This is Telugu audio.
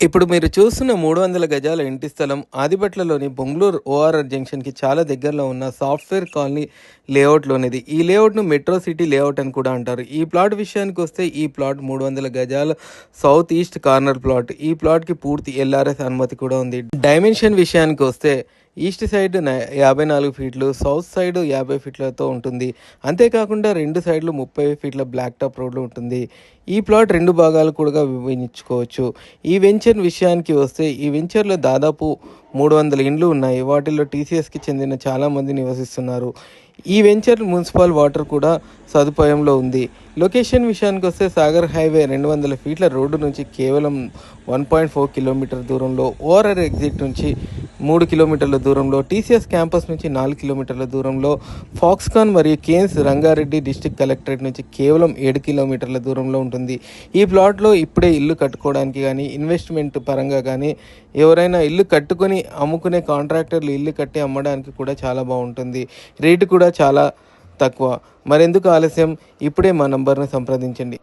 ఇప్పుడు మీరు చూస్తున్న 300 గజాల ఇంటి స్థలం ఆదిబట్లలోని బొంగళూరు ఓఆర్ఆర్ జంక్షన్‌కి చాలా దగ్గరలో ఉన్న సాఫ్ట్‌వేర్ కాలనీ లేఅవుట్‌లోనిది. ఈ లేఅవుట్‌ను మెట్రో సిటీ లేఅవుట్ అని కూడా అంటారు. ఈ ప్లాట్ విషయానికొస్తే ఈ ప్లాట్ 300 గజాల సౌత్ ఈస్ట్ కార్నర్ ప్లాట్. ఈ ప్లాట్‌కి పూర్తి ఎల్ఆర్ఎస్ అనుమతి కూడా ఉంది. డైమెన్షన్ విషయానికొస్తే ఈస్ట్ సైడ్ 54 ఫీట్లు, సౌత్ సైడ్ 50 ఫీట్లతో ఉంటుంది. అంతేకాకుండా 2 సైడ్లు 30 ఫీట్ల బ్లాక్ టాప్ రోడ్డు ఉంటుంది. ఈ ప్లాట్ 2 భాగాలు కూడా విభజించుకోవచ్చు. ఈ వెంచర్ విషయానికి వస్తే ఈ వెంచర్లో దాదాపు 300 ఇండ్లు ఉన్నాయి. వాటిల్లో టీసీఎస్కి చెందిన చాలామంది నివసిస్తున్నారు. ఈ వెంచర్ మున్సిపల్ వాటర్ కూడా సదుపాయంలో ఉంది. లొకేషన్ విషయానికి వస్తే సాగర్ హైవే 200 ఫీట్ల రోడ్డు నుంచి కేవలం 1.4 కిలోమీటర్ దూరంలో, ఓఆర్ఆర్ ఎగ్జిట్ నుంచి 3 కిలోమీటర్ల దూరంలో, టీసీఎస్ క్యాంపస్ నుంచి 4 కిలోమీటర్ల దూరంలో, ఫాక్స్కాన్ మరియు కేన్స్ రంగారెడ్డి డిస్టిక్ కలెక్టరేట్ నుంచి కేవలం 7 కిలోమీటర్ల దూరంలో ఉంటుంది. ఈ ప్లాట్లో ఇప్పుడే ఇల్లు కట్టుకోవడానికి కానీ, ఇన్వెస్ట్మెంట్ పరంగా కానీ, ఎవరైనా ఇల్లు కట్టుకొని అమ్ముకునే కాంట్రాక్టర్లు ఇల్లు కట్టి అమ్మడానికి కూడా చాలా బాగుంటుంది. రేటు కూడా చాలా తక్కువ. మరెందుకు ఆలస్యం, ఇప్పుడే మా నంబర్ను సంప్రదించండి.